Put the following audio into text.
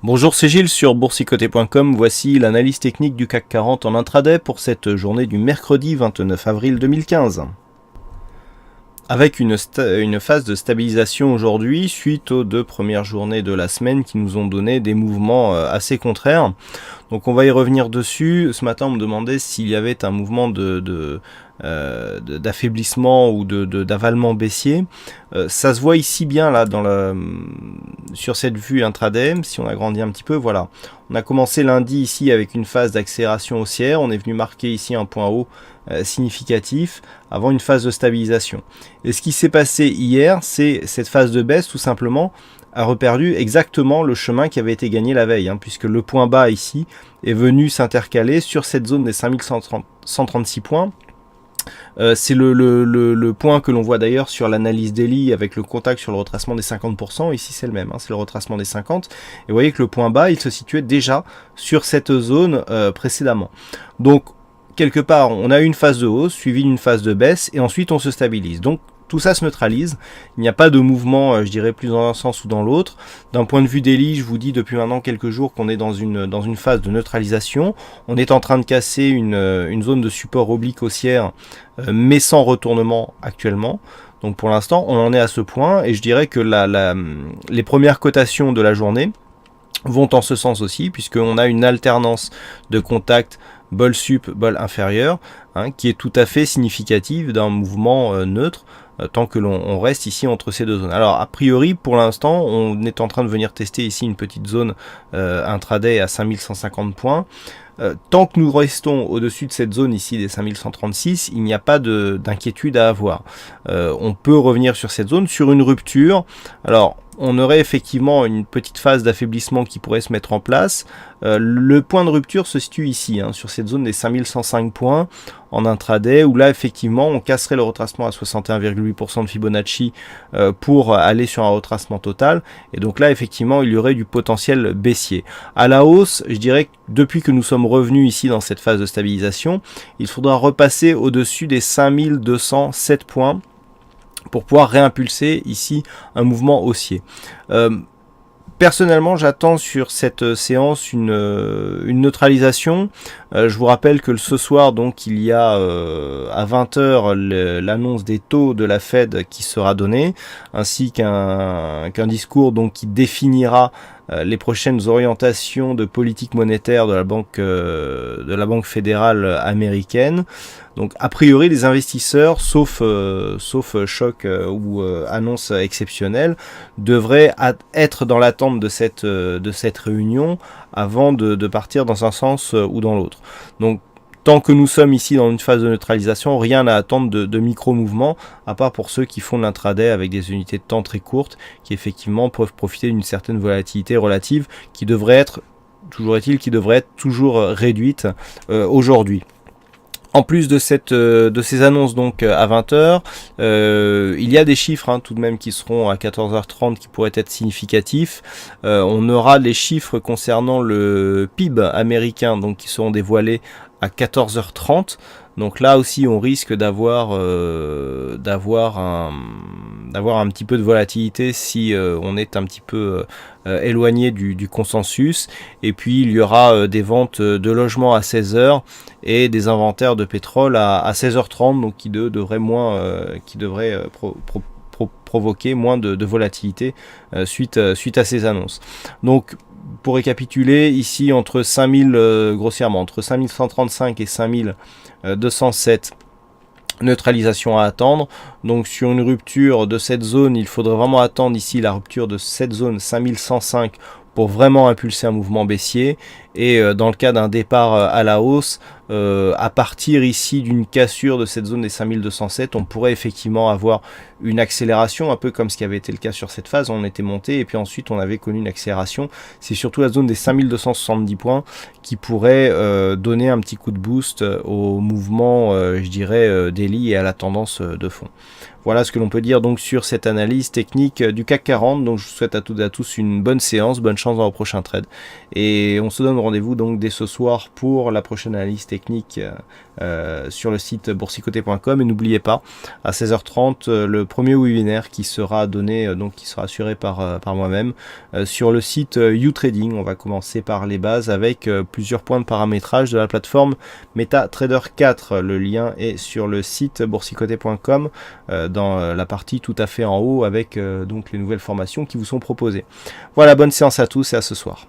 Bonjour, c'est Gilles sur boursicoté.com. Voici l'analyse technique du CAC 40 en intraday pour cette journée du mercredi 29 avril 2015. Avec une phase de stabilisation aujourd'hui suite aux deux premières journées de la semaine qui nous ont donné des mouvements assez contraires. Donc on va y revenir dessus. Ce matin on me demandait s'il y avait un mouvement d'affaiblissement ou d'avalement baissier. Ça se voit ici bien là sur cette vue intraday. Si on agrandit un petit peu, voilà. On a commencé lundi ici avec une phase d'accélération haussière. On est venu marquer ici un point haut significatif avant une phase de stabilisation. Et ce qui s'est passé hier, c'est cette phase de baisse tout simplement a reperdu exactement le chemin qui avait été gagné la veille, puisque le point bas ici est venu s'intercaler sur cette zone des 5136 points. C'est le point que l'on voit d'ailleurs sur l'analyse daily avec le contact sur le retracement des 50%. Ici c'est le même, c'est le retracement des 50. Et vous voyez que le point bas il se situait déjà sur cette zone précédemment. Donc quelque part on a une phase de hausse suivie d'une phase de baisse et ensuite on se stabilise. Donc tout ça se neutralise, il n'y a pas de mouvement, je dirais, plus dans un sens ou dans l'autre. D'un point de vue daily, je vous dis depuis maintenant quelques jours qu'on est dans une phase de neutralisation. On est en train de casser une zone de support oblique haussière, mais sans retournement actuellement. Donc pour l'instant, on en est à ce point, et je dirais que les premières cotations de la journée vont en ce sens aussi, puisqu'on a une alternance de contact bol sup, bol inférieur, qui est tout à fait significative d'un mouvement neutre, tant que l'on reste ici entre ces deux zones. Alors a priori pour l'instant on est en train de venir tester ici une petite zone intraday à 5150 points. Tant que nous restons au-dessus de cette zone ici des 5136, il n'y a pas d'inquiétude à avoir. On peut revenir sur cette zone, sur une rupture. Alors on aurait effectivement une petite phase d'affaiblissement qui pourrait se mettre en place. Le point de rupture se situe ici, sur cette zone des 5105 points en intraday, où là effectivement on casserait le retracement à 61,8% de Fibonacci pour aller sur un retracement total, et donc là effectivement il y aurait du potentiel baissier. À la hausse, je dirais que depuis que nous sommes revenus ici dans cette phase de stabilisation, il faudra repasser au-dessus des 5207 points pour pouvoir réimpulser ici un mouvement haussier. Personnellement, j'attends sur cette séance une neutralisation. Je vous rappelle que ce soir, donc, il y a à 20h l'annonce des taux de la Fed qui sera donnée, ainsi qu'un discours donc qui définira les prochaines orientations de politique monétaire de la Banque fédérale américaine. Donc a priori les investisseurs, sauf choc ou annonce exceptionnelle, devraient être dans l'attente de cette réunion avant de partir dans un sens ou dans l'autre. Donc tant que nous sommes ici dans une phase de neutralisation, rien à attendre de micro-mouvements, à part pour ceux qui font de l'intraday avec des unités de temps très courtes, qui effectivement peuvent profiter d'une certaine volatilité relative, qui devrait être toujours réduite aujourd'hui. En plus de ces annonces donc à 20h, il y a des chiffres tout de même qui seront à 14h30 qui pourraient être significatifs. On aura les chiffres concernant le PIB américain donc qui seront dévoilés à 14h30. Donc là aussi on risque d'avoir un petit peu de volatilité si on est un petit peu éloigné du consensus. Et puis il y aura des ventes de logements à 16h et des inventaires de pétrole à 16h30, donc qui devraient provoquer moins de volatilité suite à ces annonces. Donc pour récapituler, ici grossièrement entre 5135 et 5207 neutralisation à attendre. Donc sur une rupture de cette zone, il faudrait vraiment attendre ici la rupture de cette zone 5105 pour vraiment impulser un mouvement baissier, et dans le cas d'un départ à la hausse, à partir ici d'une cassure de cette zone des 5207, on pourrait effectivement avoir une accélération, un peu comme ce qui avait été le cas sur cette phase. On était monté et puis ensuite on avait connu une accélération. C'est surtout la zone des 5270 points qui pourrait donner un petit coup de boost au mouvement, je dirais, daily et à la tendance de fond. Voilà ce que l'on peut dire donc sur cette analyse technique du CAC 40. Donc je vous souhaite à toutes et à tous une bonne séance, bonne chance dans vos prochains trades, et on se donne rendez-vous donc dès ce soir pour la prochaine analyse technique sur le site boursicoté.com. Et n'oubliez pas, à 16h30, le premier webinaire qui sera donné, donc qui sera assuré par moi-même, sur le site YouTrading. On va commencer par les bases avec plusieurs points de paramétrage de la plateforme MetaTrader 4. Le lien est sur le site boursicoté.com dans la partie tout à fait en haut avec donc les nouvelles formations qui vous sont proposées. Voilà, bonne séance à tous et à ce soir.